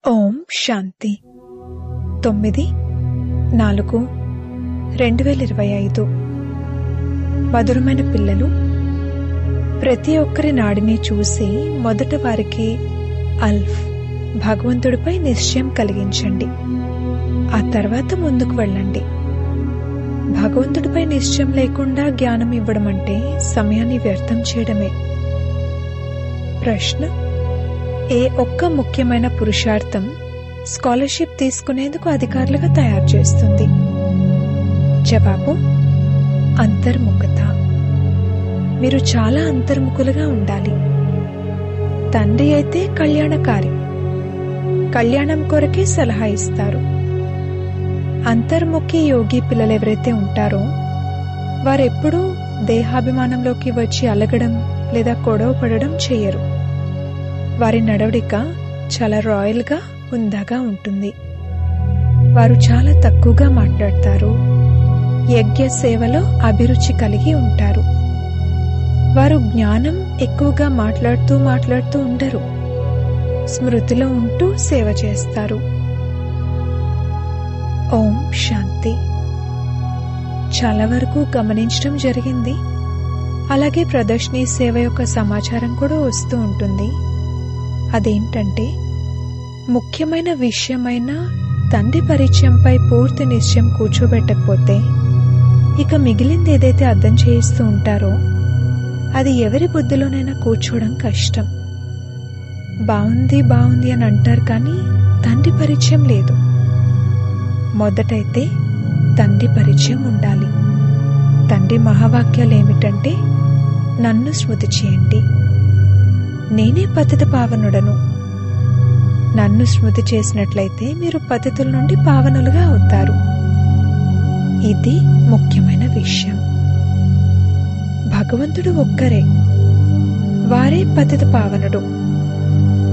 ఓం శాంతి 9/4/2025 మధురమైన పిల్లలు, ప్రతి ఒక్కరి నాడిని చూసి మొదట వారికి అల్ఫ్ భగవంతుడిపై నిశ్చయం కలిగించండి. ఆ తర్వాత ముందుకు వెళ్ళండి. భగవంతుడిపై నిశ్చయం లేకుండా జ్ఞానం ఇవ్వడం అంటే సమయాన్ని వ్యర్థం చేయడమే. ప్రశ్న: ఏ ఒక్క ముఖ్యమైన పురుషార్థం స్కాలర్షిప్ తీసుకునేందుకు అధికారులుగా తయారు చేస్తుంది? జవాబు: అంతర్ముఖత. మీరు చాలా అంతర్ముఖులుగా ఉండాలి. తండ్రి అయితే కళ్యాణకారి, కళ్యాణం కొరకే సలహా ఇస్తారు. అంతర్ముఖి యోగి పిల్లలు ఎవరైతే ఉంటారో వారెప్పుడూ దేహాభిమానంలోకి వచ్చి అలగడం లేదా గొడవ పడడం చేయరు. వారి నడవడిక చాలా రాయల్గా హుందాగా ఉంటుంది. వారు చాలా తక్కువగా మాట్లాడతారు. యజ్ఞ సేవలో అభిరుచి కలిగి ఉంటారు. వారు జ్ఞానం ఎక్కువగా మాట్లాడుతూ ఉండరు. స్మృతిలో ఉంటూ సేవ చేస్తారు. ఓం శాంతి. చాలా వరకు గమనించడం జరిగింది. అలాగే ప్రదర్శనీ సేవ యొక్క సమాచారం కూడా వస్తూ ఉంటుంది. అదేంటంటే, ముఖ్యమైన విషయమైన తండ్రి పరిచయంపై పూర్తి నిశ్చయం కూర్చోబెట్టకపోతే ఇక మిగిలింది ఏదైతే అర్థం చేయిస్తూ ఉంటారో అది ఎవరి బుద్ధిలోనైనా కూర్చోవడం కష్టం. బాగుంది అని అంటారు, కానీ తండ్రి పరిచయం లేదు. మొదటైతే తండ్రి పరిచయం ఉండాలి. తండ్రి మహావాక్యాలు ఏమిటంటే, నన్ను స్మృతి చేయండి, నేనే పతిత పావనుడను. నన్ను స్మృతి చేసినట్లయితే మీరు పతితుల నుండి పావనులుగా అవుతారు. ఇది ముఖ్యమైన విషయం. భగవంతుడు ఒక్కరే, వారే పతిత పావనుడు.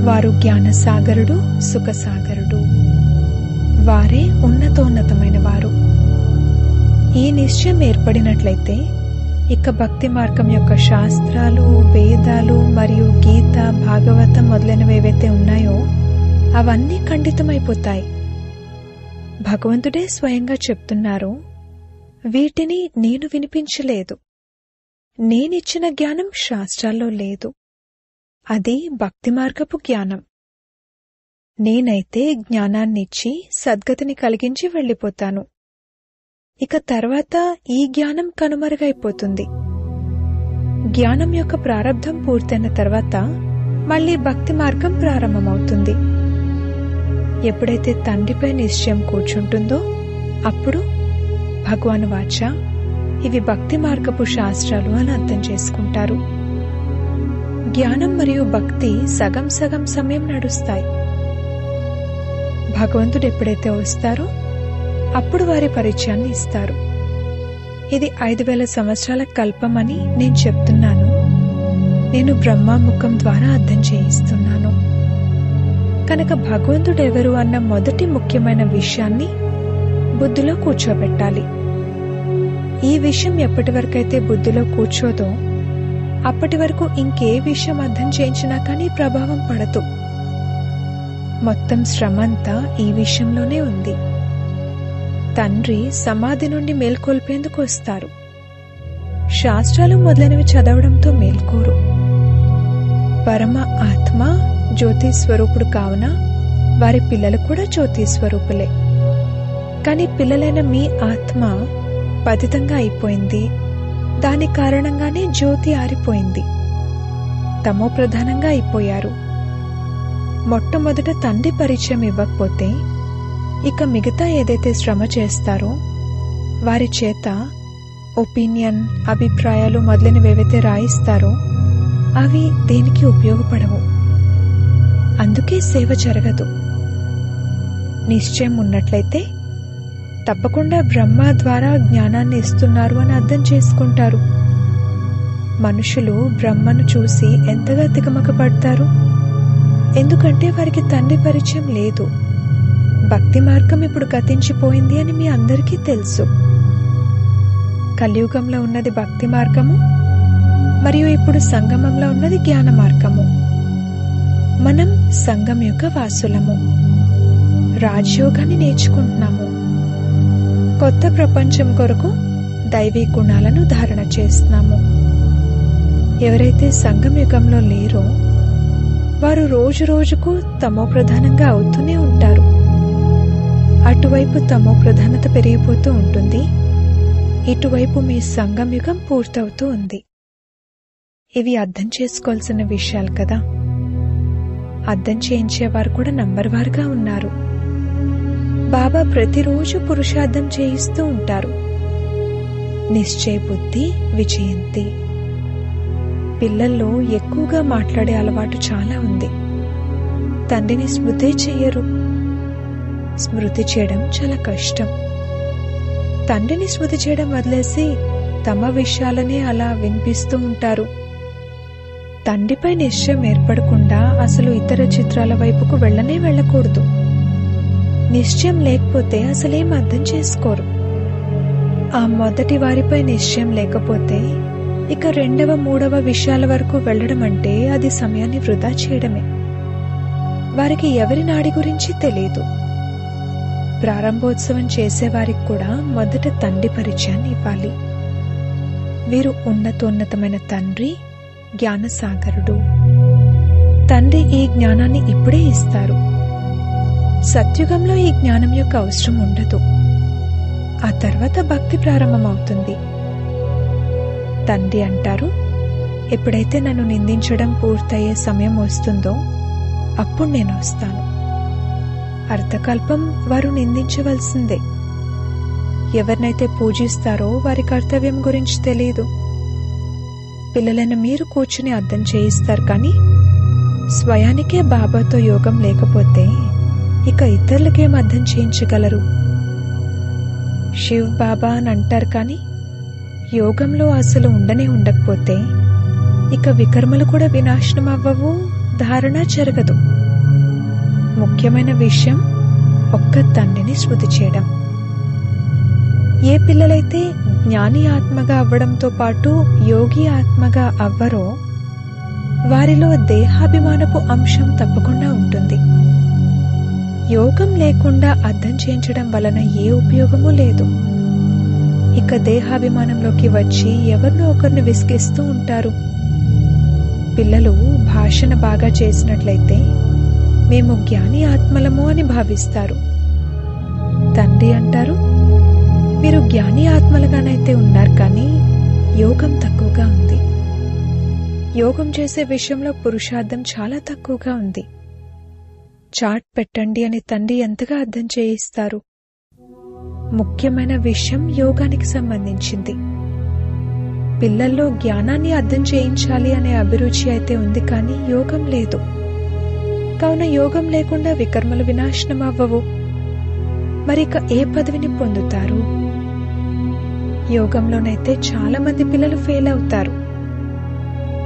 వారు జ్ఞానసాగరుడు, సుఖసాగరుడు. వారే ఉన్నతోన్నతమైన వారు. ఈ నిశ్చయం ఏర్పడినట్లయితే ఇక భక్తి మార్గం యొక్క శాస్త్రాలు, వేదాలు మరియు గీత, భాగవతం మొదలైనవి ఏవైతే ఉన్నాయో అవన్నీ ఖండితమైపోతాయి. భగవంతుడే స్వయంగా చెప్తున్నారు, వీటిని నేను వినిపించలేదు. నేనిచ్చిన జ్ఞానం శాస్త్రాల్లో లేదు. అది భక్తి మార్గపు జ్ఞానం. నేనైతే జ్ఞానాన్నిచ్చి సద్గతిని కలిగించి వెళ్ళిపోతాను. ఇక తర్వాత ఈ జ్ఞానం కనుమరుగైపోతుంది. జ్ఞానం యొక్క ప్రారంధం పూర్తయిన తర్వాత మళ్లీ భక్తి మార్గం ప్రారంభమవుతుంది. ఎప్పుడైతే తండ్రిపై నిశ్చయం కూర్చుంటుందో అప్పుడు భగవాన్ వాచ ఇవి భక్తి మార్గపు శాస్త్రాలు అని అర్థం చేసుకుంటారు. జ్ఞానం మరియు భక్తి సగం సమయం నడుస్తాయి. భగవంతుడు ఎప్పుడైతే వస్తారో అప్పుడు వారి పరిచయాన్ని ఇస్తారు. ఇది 5000 సంవత్సరాల కల్పమని నేను చెప్తున్నాను. నేను బ్రహ్మాముఖం ద్వారా అర్థం చేయిస్తున్నాను. కనుక భగవంతుడు ఎవరు అన్న మొదటి ముఖ్యమైన విషయాన్ని బుద్ధిలో కూర్చోబెట్టాలి. ఈ విషయం ఎప్పటి వరకైతే బుద్ధిలో కూర్చోదో అప్పటి వరకు ఇంకే విషయం అర్థం చేయించినా కానీ ప్రభావం పడదు. మొత్తం శ్రమంతా ఈ విషయంలోనే ఉంది. తండ్రి సమాధి నుండి మేల్కొల్పేందుకు వస్తారు. శాస్త్రాలు మొదలైనవి చదవడంతో మేల్కోరు. పరమ ఆత్మ జ్యోతి స్వరూపుడు కావున వారి పిల్లలు కూడా జ్యోతి స్వరూపులే. కానీ పిల్లలైన మీ ఆత్మ పతితంగా అయిపోయింది. దాని కారణంగానే జ్యోతి ఆరిపోయింది. తమో ప్రధానంగా అయిపోయారు. మొట్టమొదట తండ్రి పరిచయం ఇవ్వకపోతే ఇక మిగతా ఏదైతే శ్రమ చేస్తారో వారి చేత ఒపీనియన్, అభిప్రాయాలు మొదలైనవి ఏవైతే రాయిస్తారో అవి దేనికి ఉపయోగపడవు. అందుకే సేవ జరగదు. నిశ్చయం ఉన్నట్లయితే తప్పకుండా బ్రహ్మ ద్వారా జ్ఞానాన్ని ఇస్తున్నారు అని అర్థం చేసుకుంటారు. మనుషులు బ్రహ్మను చూసి ఎంతగా తికమకపడతారు? ఎందుకంటే వారికి తండ్రి పరిచయం లేదు. భక్తి మార్గం ఇప్పుడు గతించిపోయింది అని మీ అందరికీ తెలుసు. కలియుగంలో ఉన్నది భక్తి మార్గము మరియు ఇప్పుడు సంగమంలో ఉన్నది జ్ఞాన మార్గము. మనం సంఘం యొక్క వాసులము. రాజయోగాన్ని నేర్చుకుంటున్నాము. కొత్త ప్రపంచం కొరకు దైవీ గుణాలను ధారణ చేస్తున్నాము. ఎవరైతే సంగమ యుగంలో లేరో వారు రోజు రోజుకు తమో ప్రధానంగా అవుతూనే ఉంటారు. అటువైపు తమో ప్రధానత పెరిగిపోతూ ఉంటుంది, ఇటువైపు మీ సంగమ యుగం పూర్తవుతూ ఉంది. ఇవి అర్థం చేసుకోవాల్సిన విషయాలు కదా. అర్థం చేయించేవారు కూడా నంబర్ వారుగా ఉన్నారు. బాబా ప్రతిరోజు పురుషార్థం చేయిస్తూ ఉంటారు. నిశ్చయ బుద్ధి విజయంతి. పిల్లల్లో ఎక్కువగా మాట్లాడే అలవాటు చాలా ఉంది. తండ్రిని స్మృతి చేయరు. స్మృతి చేయడం చాలా కష్టం. తండ్రిని స్మృతి చేయడం వదిలేసి తమ విషయాలనే అలా వినిపిస్తూ ఉంటారు. తండ్రిపై నిశ్చయం ఏర్పడకుండా అసలు ఇతర చిత్రాల వైపుకు వెళ్ళకూడదు. నిశ్చయం లేకపోతే అసలేం అర్థం చేసుకోరు. ఆ మొదటి వారిపై నిశ్చయం లేకపోతే ఇక రెండవ మూడవ విషయాల వరకు వెళ్లడం అంటే అది సమయాన్ని వృధా చేయడమే. వారికి ఎవరి నాడి గురించి తెలియదు. ప్రారంభోత్సవం చేసేవారికి కూడా మొదట తండ్రి పరిచయాన్ని ఇవ్వాలి. వీరు ఉన్నతోన్నతమైన తండ్రి, జ్ఞానసాగరుడు. తండ్రి ఈ జ్ఞానాన్ని ఇప్పుడే ఇస్తారు. సత్యుగంలో ఈ జ్ఞానం యొక్క అవసరం ఉండదు. ఆ తర్వాత భక్తి ప్రారంభమవుతుంది. తండ్రి అంటారు, ఎప్పుడైతే నన్ను నిందించడం పూర్తయ్యే సమయం వస్తుందో అప్పుడు నేను వస్తాను. అర్ధకల్పం వారు నిందించవలసిందే. ఎవరినైతే పూజిస్తారో వారి కర్తవ్యం గురించి తెలియదు. పిల్లలైన మీరు కూర్చుని అర్థం చేయిస్తారు, కానీ స్వయానికే బాబాతో యోగం లేకపోతే ఇక ఇతరులకేం అర్థం చేయించగలరు? శివ్ బాబా అని అంటారు, కానీ యోగంలో అసలు ఉండకపోతే ఇక వికర్మలు కూడా వినాశనం అవ్వవు, ధారణ జరగదు. ముఖ్యమైన విషయం ఒక్క తండ్రిని స్మృతి చేయడం. ఏ పిల్లలైతే జ్ఞాని ఆత్మగా అవ్వడంతో పాటు యోగి ఆత్మగా అవ్వరో వారిలో దేహాభిమానపు అంశం తప్పకుండా ఉంటుంది. యోగం లేకుండా అర్థం చేయించడం వలన ఏ ఉపయోగమూ లేదు. ఇక దేహాభిమానంలోకి వచ్చి ఎవరినో ఒకరిని విసిగిస్తూ ఉంటారు. పిల్లలు భాషణ బాగా చేసినట్లయితే మేము జ్ఞాని ఆత్మలము అని భావిస్తారు. తండ్రి అంటారు, మీరు జ్ఞాని ఆత్మలుగానైతే ఉన్నారు, కానీ యోగం తక్కువగా ఉంది. యోగం చేసే విషయంలో పురుషార్థం చాలా తక్కువగా ఉంది. చాట్ పెట్టండి అని తండ్రి ఎంతగా అర్థం చేయిస్తారు. ముఖ్యమైన విషయం యోగానికి సంబంధించింది. పిల్లల్లో జ్ఞానాన్ని అర్థం చేయించాలి అనే అభిరుచి అయితే ఉంది, కానీ యోగం లేదు. కావున యోగం లేకుండా వికర్మలు వినాశనం అవ్వవు. మరిక ఏ పదవిని పొందుతారు? యోగంలోనైతే చాలా మంది పిల్లలు ఫెయిల్ అవుతారు.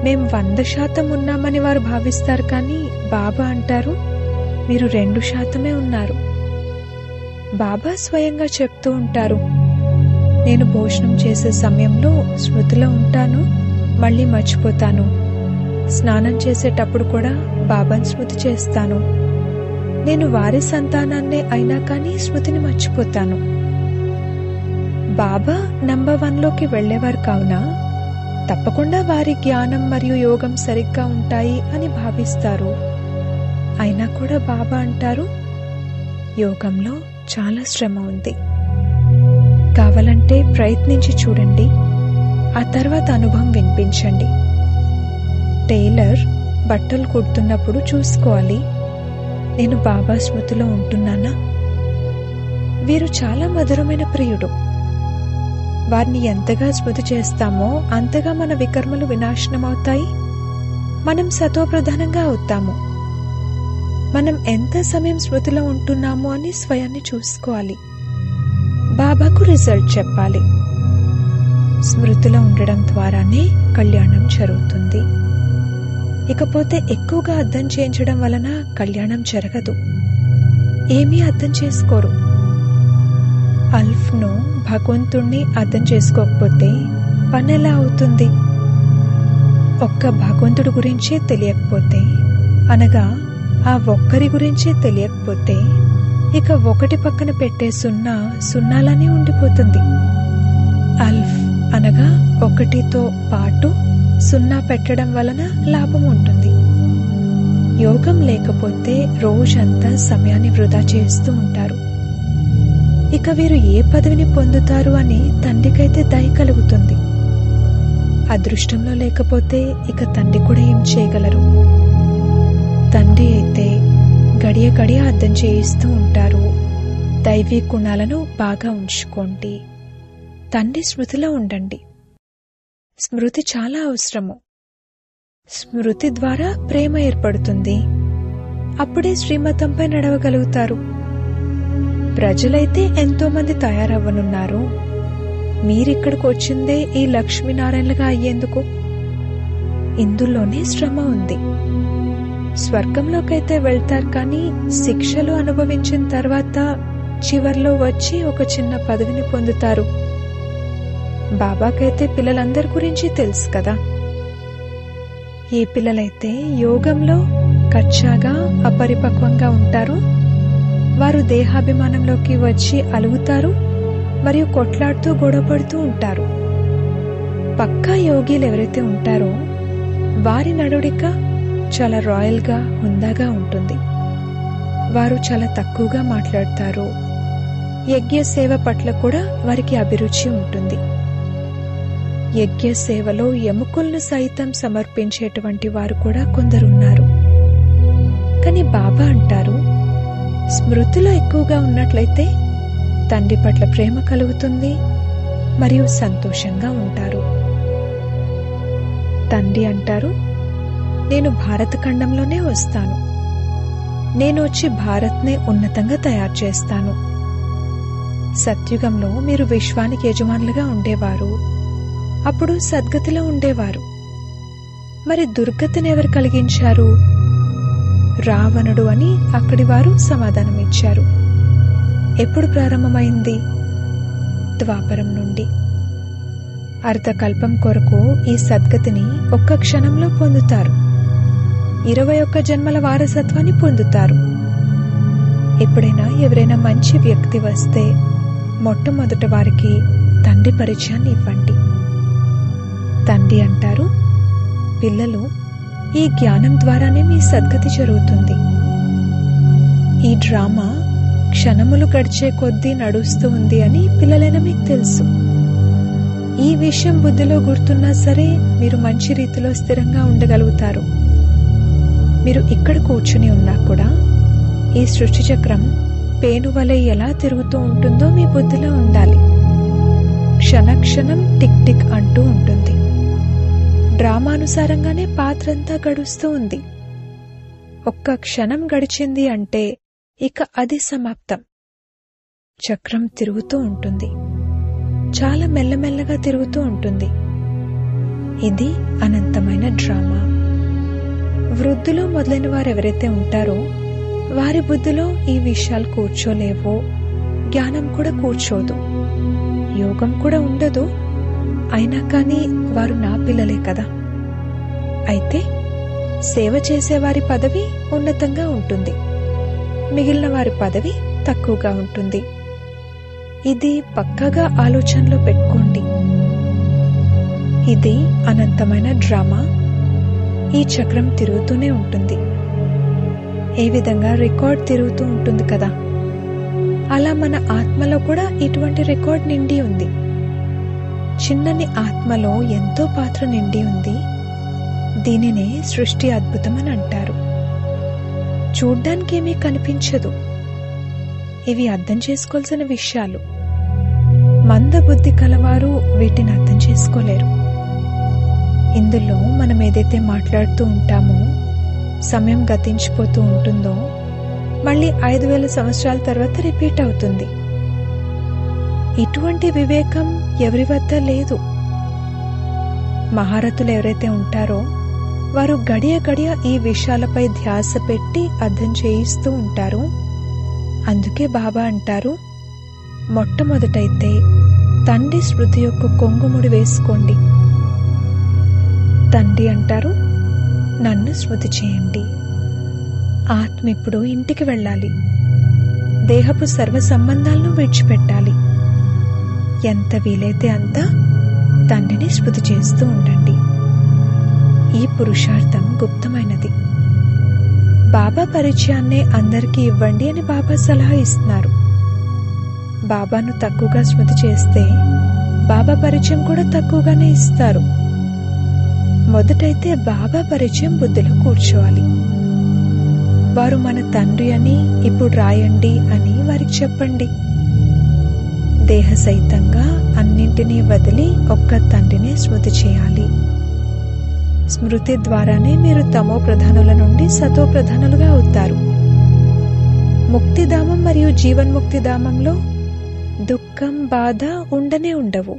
మేం 100% ఉన్నామని వారు భావిస్తారు, కానీ బాబా అంటారు మీరు 2% ఉన్నారు. బాబా స్వయంగా చెప్తూ ఉంటారు, నేను భోజనం చేసే సమయంలో స్మృతిలో ఉంటాను, మళ్ళీ మర్చిపోతాను. స్నానం చేసేటప్పుడు కూడా బాబాని స్మృతి చేస్తాను. నేను వారి సంతానాన్నే అయినా కానీ స్మృతిని మర్చిపోతాను. బాబా నంబర్ 1లోకి వెళ్లేవారు కావున తప్పకుండా వారి జ్ఞానం మరియు యోగం సరిగ్గా ఉంటాయి అని భావిస్తారు. అయినా కూడా బాబా అంటారు, యోగంలో చాలా శ్రమ ఉంది. కావాలంటే ప్రయత్నించి చూడండి, ఆ తర్వాత అనుభవం వినిపించండి. టైలర్ బట్టలు కుడుతున్నప్పుడు చూసుకోవాలి, నేను బాబా స్మృతిలో ఉంటున్నానా? వీరు చాలా మధురమైన ప్రియుడు. వారిని ఎంతగా స్మృతి చేస్తామో అంతగా మన వికర్మలు వినాశనమవుతాయి. మనం సతోప్రధానంగా అవుతాము. మనం ఎంత సమయం స్మృతిలో ఉంటున్నాము అని స్వయాన్ని చూసుకోవాలి. బాబాకు రిజల్ట్ చెప్పాలి. స్మృతిలో ఉండడం ద్వారానే కళ్యాణం జరుగుతుంది. ఇకపోతే ఎక్కువగా అర్థం చేయించడం వలన కళ్యాణం జరగదు. ఏమీ అర్థం చేసుకోరు. అల్ఫ్ను భగవంతుణ్ణి అర్థం చేసుకోకపోతే పని ఎలా అవుతుంది? ఒక్క భగవంతుడి గురించే తెలియకపోతే, అనగా ఆ ఒక్కరి గురించే తెలియకపోతే ఇక 1 పక్కన పెట్టే 0 సున్నాలానే ఉండిపోతుంది. అల్ఫ్ అనగా 1తో పాటు 0 పెట్టడం వలన లాభం ఉంటుంది. యోగం లేకపోతే రోజంతా సమయాన్ని వృధా చేస్తూ ఉంటారు. ఇక వీరు ఏ పదవిని పొందుతారు అని తండ్రికైతే దయ కలుగుతుంది. అదృష్టంలో లేకపోతే ఇక తండ్రి కూడా ఏం చేయగలరు. తండ్రి అయితే గడియ గడియ అర్థం చేయిస్తూ ఉంటారు. దైవీ గుణాలను బాగా ఉంచుకోండి, తండ్రి స్మృతిలో ఉండండి. స్మృతి చాలా అవసరము. స్మృతి ద్వారా ప్రేమ ఏర్పడుతుంది. అప్పుడే శ్రీమతంపై నడవగలుగుతారు. ప్రజలైతే ఎంతో మంది తయారవ్వనున్నారు. మీరిక్కడికి వచ్చిందే ఈ లక్ష్మీనారాయణలుగా అయ్యేందుకు. ఇందులోనే శ్రమ ఉంది. స్వర్గంలోకైతే వెళ్తారు, కానీ శిక్షలు అనుభవించిన తర్వాత చివర్లో వచ్చి ఒక చిన్న పదవిని పొందుతారు. బాబాకైతే పిల్లలందరి గురించి తెలుసు కదా. ఏ పిల్లలైతే యోగంలో కచ్చాగా అపరిపక్వంగా ఉంటారో వారు దేహాభిమానంలోకి వచ్చి అలుగుతారు మరియు కొట్లాడుతూ గొడవపడుతూ ఉంటారు. పక్కా యోగిలు ఎవరైతే ఉంటారో వారి నడుడిక చాలా రాయల్గా హుందాగా ఉంటుంది. వారు చాలా తక్కువగా మాట్లాడతారు. యజ్ఞ సేవ పట్ల కూడా వారికి అభిరుచి ఉంటుంది. యజ్ఞ సేవలో ఎముకలను సైతం సమర్పించేటువంటి వారు కూడా కొందరున్నారు. కానీ బాబా అంటారు, స్మృతిలో ఎక్కువగా ఉన్నట్లయితే తండ్రి పట్ల ప్రేమ కలుగుతుంది మరియు సంతోషంగా ఉంటారు. తండ్రి అంటారు, నేను భారత ఖండంలోనే వస్తాను. నేను వచ్చి భారత్నే ఉన్నతంగా తయారు చేస్తాను. సత్యుగంలో మీరు విశ్వానికి యజమానులుగా ఉండేవారు. అప్పుడు సద్గతిలో ఉండేవారు. మరి దుర్గతిని ఎవరు కలిగించారు? రావణుడు అని అక్కడి వారు సమాధానమిచ్చారు. ఎప్పుడు ప్రారంభమైంది? ద్వాపరం నుండి. అర్ధకల్పం కొరకు ఈ సద్గతిని ఒక్క క్షణంలో పొందుతారు. 21 జన్మల వారసత్వాన్ని పొందుతారు. ఎప్పుడైనా ఎవరైనా మంచి వ్యక్తి వస్తే మొట్టమొదట వారికి తండ్రి పరిచయాన్ని ఇవ్వండి. తండ్రి అంటారు, పిల్లలు, ఈ జ్ఞానం ద్వారానే మీ సద్గతి జరుగుతుంది. ఈ డ్రామా క్షణములు గడిచే కొద్దీ నడుస్తూ ఉంది అని పిల్లలైన మీకు తెలుసు. ఈ విషయం బుద్ధిలో గుర్తున్నా సరే మీరు మంచి రీతిలో స్థిరంగా ఉండగలుగుతారు. మీరు ఇక్కడ కూర్చుని ఉన్నా కూడా ఈ సృష్టి చక్రం పేనువలె ఎలా తిరుగుతూ ఉంటుందో మీ బుద్ధిలో ఉండాలి. క్షణక్షణం టిక్ టిక్ అంటూ ఉంటుంది. డ్రామానుసారంగానే పాత్రంతా గడుస్తూ ఉంది. ఒక్క క్షణం గడిచింది అంటే ఇక అది సమాప్తం. చక్రం తిరుగుతూ ఉంటుంది. చాలా మెల్లమెల్లగా తిరుగుతూ ఉంటుంది. ఇది అనంతమైన డ్రామా. వృద్ధులు మొదలైన వారు ఎవరైతే ఉంటారో వారి బుద్ధిలో ఈ విషయాలు కూర్చోలేవో, జ్ఞానం కూడా కూర్చోదు, యోగం కూడా ఉండదు. అయినా కానీ వారు నా పిల్లలే కదా. అయితే సేవ చేసేవారి పదవి ఉన్నతంగా ఉంటుంది, మిగిలిన వారి పదవి తక్కువగా ఉంటుంది. ఇది పక్కగా ఆలోచనలో పెట్టుకోండి. ఇది అనంతమైన డ్రామా. ఈ చక్రం తిరుగుతూనే ఉంటుంది. ఏ విధంగా రికార్డ్ తిరుగుతూ ఉంటుంది కదా, అలా మన ఆత్మలో కూడా ఇటువంటి రికార్డ్ నిండి ఉంది. చిన్నని ఆత్మలో ఎంతో పాత్ర నిండి ఉంది. దీనినే సృష్టి అద్భుతం అని అంటారు. చూడ్డానికి ఏమీ కనిపించదు. ఇవి అర్థం చేసుకోవాల్సిన విషయాలు. మందబుద్ధి కలవారు వీటిని అర్థం చేసుకోలేరు. ఇందులో మనం ఏదైతే మాట్లాడుతూ ఉంటామో, సమయం గతించిపోతూ ఉంటుందో మళ్ళీ 5000 సంవత్సరాల తర్వాత రిపీట్ అవుతుంది. ఇటువంటి వివేకం ఎవరి వద్ద లేదు. మహారథులు ఎవరైతే ఉంటారో వారు గడియ గడియ ఈ విషయాలపై ధ్యాస పెట్టి అర్థం చేయిస్తూ ఉంటారు. అందుకే బాబా అంటారు, మొట్టమొదటైతే తండ్రి స్మృతి యొక్క కొంగుముడి వేసుకోండి. తండ్రి అంటారు, నన్ను స్మృతి చేయండి. ఆత్మ ఇప్పుడు ఇంటికి వెళ్ళాలి. దేహపు సర్వ సంబంధాలను విడిచిపెట్టాలి. ఎంత వీలైతే అంత తండ్రిని స్మృతి చేస్తూ ఉండండి. ఈ పురుషార్థం గుప్తమైనది. బాబా పరిచయాన్నే అందరికీ ఇవ్వండి అని బాబా సలహా ఇస్తున్నారు. బాబాను తక్కువగా స్మృతి చేస్తే బాబా పరిచయం కూడా తక్కువగానే ఇస్తారు. మొదటైతే బాబా పరిచయం బుద్ధిలో కూర్చోవాలి. వారు మన తండ్రి అని ఇప్పుడు రాయండి అని వారికి చెప్పండి. దేహ సహితంగా అన్నింటినీ వదిలి ఒక్క తండ్రినే స్మృతి చేయాలి. స్మృతి ద్వారానే మీరు తమో ప్రధానుల నుండి సతో ప్రధానులుగా అవుతారు. ముక్తిధామం మరియు జీవన్ముక్తిధామంలో దుఃఖం, బాధ ఉండనే ఉండవు.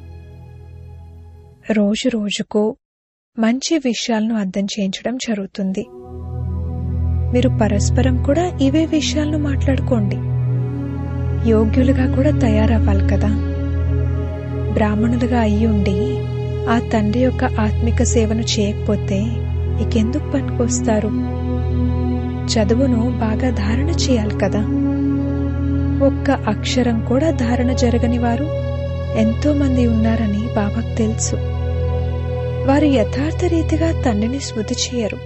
రోజు రోజుకు మంచి విషయాలను అర్థం చేయించడం జరుగుతుంది. మీరు పరస్పరం కూడా ఇవే విషయాలను మాట్లాడుకోండి. యోగ్యులుగా కూడా తయారవ్వాలి కదా. బ్రాహ్మణులుగా అయ్యుండి ఆ తండ్రి యొక్క ఆత్మిక సేవను చేయకపోతే ఇకెందుకు పనికొస్తారు? చదువును బాగా ధారణ చేయాలి కదా. ఒక్క అక్షరం కూడా ధారణ జరగని వారు ఎంతో మంది ఉన్నారని బాబాకు తెలుసు. వారు యథార్థ రీతిగా తండ్రిని స్మృతి చేయరు.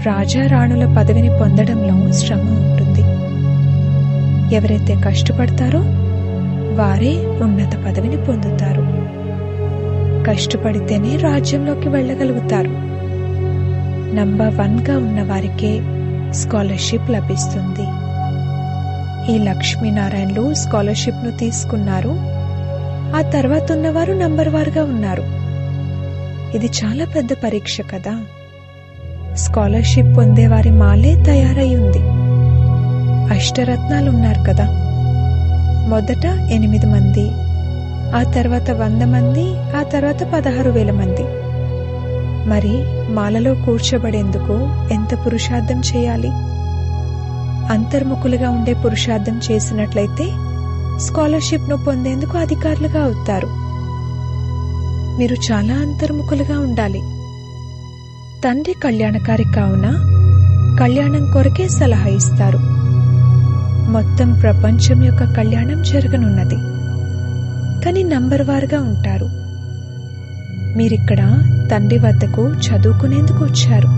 రాజారాణుల పదవిని పొందడంలో శ్రమ ఉంటుంది. ఎవరైతే కష్టపడతారో వారే ఉన్నత పదవిని పొందుతారు. కష్టపడితేనే రాజ్యంలోకి వెళ్ళగలుగుతారు. నంబర్ 1గా ఉన్న వారికే స్కాలర్షిప్ లభిస్తుంది. ఈ లక్ష్మీనారాయణలు స్కాలర్షిప్ను తీసుకున్నారు. ఆ తర్వాత ఉన్నవారు నంబర్ 1గా ఉన్నారు. ఇది చాలా పెద్ద పరీక్ష కదా. స్కాలర్షిప్ పొందేవారి మాలే తయారై ఉంది. అష్టరత్నాలు ఉన్నారు కదా. మొదట 8 మంది, ఆ తర్వాత 100 మంది, ఆ తర్వాత 16,000 మంది. మరి మాలలో కూర్చోబడేందుకు ఎంత పురుషార్థం చేయాలి? అంతర్ముఖులుగా ఉండే పురుషార్థం చేసినట్లయితే స్కాలర్షిప్ను పొందేందుకు అధికారులుగా అవుతారు. మీరు చాలా అంతర్ముఖులుగా ఉండాలి. తండ్రి కళ్యాణకారి కావున కళ్యాణం కొరకే సలహా ఇస్తారు. మొత్తం ప్రపంచం యొక్క కళ్యాణం జరగనున్నది. కానీ నంబర్ 1గా ఉంటారు. మీరిక్కడ తండ్రి వద్దకు చదువుకునేందుకు వచ్చారు.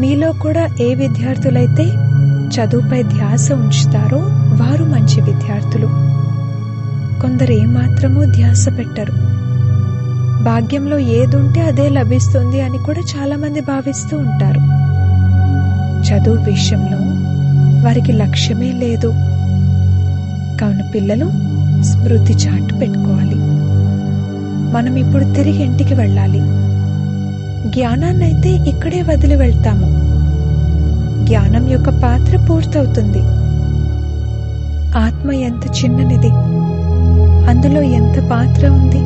మీలో కూడా ఏ విద్యార్థులైతే చదువుపై ధ్యాస ఉంచుతారో వారు మంచి విద్యార్థులు. కొందరు ఏమాత్రమూ ధ్యాస పెట్టరు. భాగ్యంలో ఏదుంటే అదే లభిస్తుంది అని కూడా చాలా మంది భావిస్తూ ఉంటారు. చదువు విషయంలో వారికి లక్ష్యమే లేదు. కావున పిల్లలు స్మృతి చాటు పెట్టుకోవాలి. మనం ఇప్పుడు తిరిగి ఇంటికి వెళ్ళాలి. జ్ఞానాన్నైతే ఇక్కడే వదిలి వెళ్తాము. జ్ఞానం యొక్క పాత్ర పూర్తవుతుంది. ఆత్మ ఎంత చిన్ననిది, అందులో ఎంత పాత్ర ఉంది.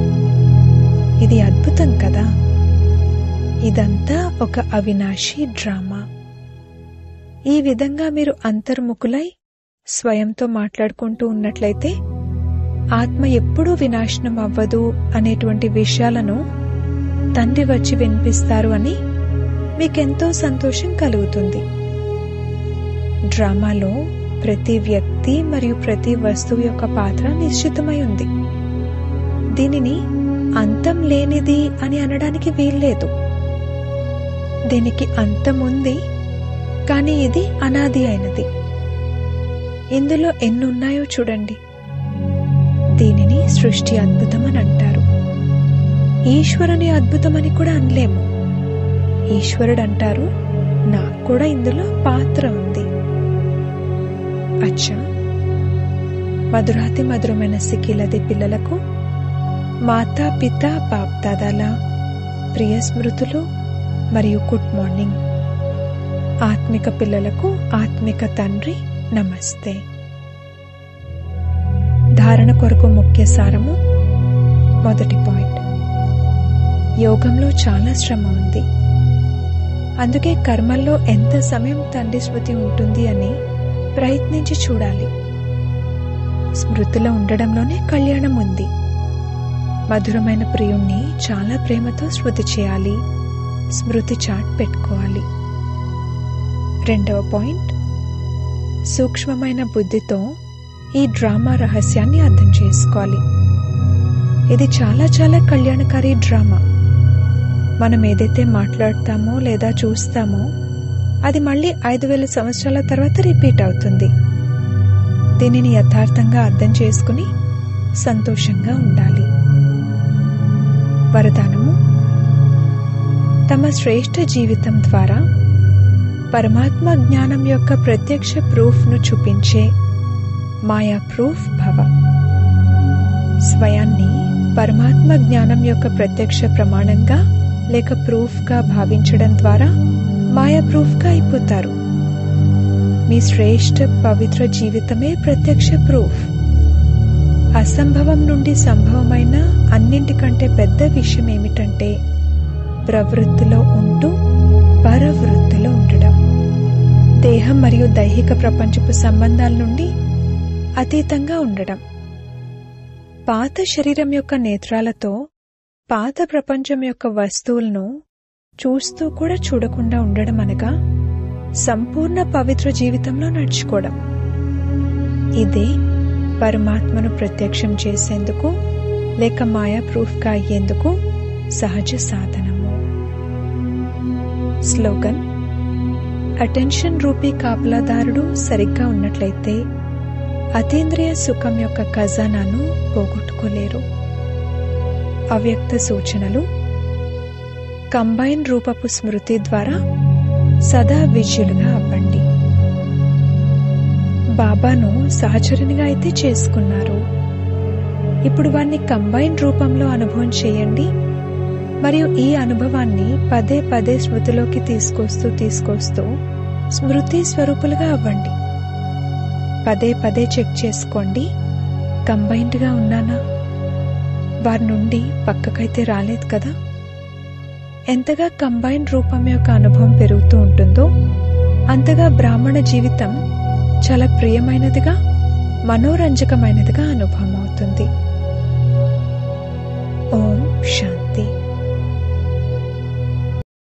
ఇది అద్భుతం కదా. ఇదంతా ఒక అవినాశి డ్రామా. ఈ విధంగా మీరు అంతర్ముఖులై స్వయంతో మాట్లాడుకుంటూ ఉన్నట్లయితే ఆత్మ ఎప్పుడూ వినాశనం అవ్వదు అనేటువంటి విషయాలను తండ్రి వచ్చి వినిపిస్తారు అని మీకెంతో సంతోషం కలుగుతుంది. డ్రామాలో ప్రతి వ్యక్తి మరియు ప్రతి వస్తువు యొక్క పాత్ర నిశ్చితమై ఉంది. దీనిని అంతం లేనిది అని అనడానికి వీల్లేదు. దీనికి అంతం ఉంది, కానీ ఇది అనాది అయినది. ఇందులో ఎన్నున్నాయో చూడండి. దీనిని సృష్టి అద్భుతం అని అంటారు. ఈశ్వరుని అద్భుతం అని కూడా అనలేము. ఈశ్వరుడు అంటారు, నాకు కూడా ఇందులో పాత్ర ఉంది. అచ్చా, మధురాతి మధురమైన సిక్కిలది పిల్లలకు మాతా పిత బాప్దాదాల ప్రియ స్మృతులు మరియు గుడ్ మార్నింగ్. ఆత్మిక పిల్లలకు ఆత్మిక తండ్రి నమస్తే. ధారణ కొరకు ముఖ్య సారము. మొదటి పాయింట్, యోగంలో చాలా శ్రమ ఉంది. అందుకే కర్మల్లో ఎంత సమయం తండ్రి స్మృతి ఉంటుంది అని ప్రయత్నించి చూడాలి. స్మృతిలో ఉండడంలోనే కళ్యాణం ఉంది. మధురమైన ప్రియుణ్ణి చాలా ప్రేమతో స్మృతి చేయాలి. స్మృతి చాట్ పెట్టుకోవాలి. రెండవ పాయింట్, సూక్ష్మమైన బుద్ధితో ఈ డ్రామా రహస్యాన్ని అర్థం చేసుకోవాలి. ఇది చాలా చాలా కళ్యాణకారి డ్రామా. మనం ఏదైతే మాట్లాడతామో లేదా చూస్తామో అది మళ్ళీ 5000 సంవత్సరాల తర్వాత రిపీట్ అవుతుంది. దీనిని యథార్థంగా అర్థం చేసుకుని సంతోషంగా ఉండాలి. వరదానము: తమ శ్రేష్ఠ జీవితం ద్వారా పరమాత్మ జ్ఞానం యొక్క ప్రత్యక్ష ప్రూఫ్ను చూపించే మాయా ప్రూఫ్ భవ. స్వయాన్ని పరమాత్మ జ్ఞానం యొక్క ప్రత్యక్ష ప్రమాణంగా లేక ప్రూఫ్గా భావించడం ద్వారా మాయా ప్రూఫ్గా అయిపోతారు. మీ శ్రేష్ఠ పవిత్ర జీవితమే ప్రత్యక్ష ప్రూఫ్. అసంభవం నుండి సంభవమైన అన్నింటికంటే పెద్ద విషయం ఏమిటంటే ప్రవృత్తిలో ఉంటూ పరవృత్తిలో ఉండడం. దేహం మరియు దైహిక ప్రపంచపు సంబంధాల నుండి అతీతంగా ఉండడం. పాత శరీరం యొక్క నేత్రాలతో పాత ప్రపంచం యొక్క వస్తువులను చూస్తూ కూడా చూడకుండా ఉండడం అనగా సంపూర్ణ పవిత్ర జీవితంలో నడుచుకోవడం. ఇదే పరమాత్మను ప్రత్యక్షం చేసేందుకు లేక మాయా ప్రూఫ్గా అయ్యేందుకు సహజ సాధనము. స్లోగన్: అటెన్షన్ రూపీ కాపలాదారుడు సరిగ్గా ఉన్నట్లయితే అతీంద్రియ సుఖం యొక్క ఖజానాను పోగొట్టుకోలేరు. అవ్యక్త సూచనలు: కంబైన్ రూపపు స్మృతి ద్వారా సదా విజయులుగా అవ్వండి. బాబాను సహచరునిగా అయితే చేసుకున్నారు. ఇప్పుడు వాణ్ణి కంబైన్ రూపంలో అనుభవం చేయండి మరియు ఈ అనుభవాన్ని పదే పదే స్మృతిలోకి తీసుకొస్తూ స్మృతి స్వరూపులుగా అవ్వండి. పదే పదే చెక్ చేసుకోండి, కంబైన్డ్గా ఉన్నానా? వారి నుండి పక్కకైతే రాలేదు కదా? ఎంతగా కంబైన్ రూపం యొక్క అనుభవం పెరుగుతూ ఉంటుందో అంతగా బ్రాహ్మణ జీవితం చాలా ప్రియమైనదిగా, మనోరంజకమైనదిగా అనుభవం అవుతుంది. ఓం శాంతి.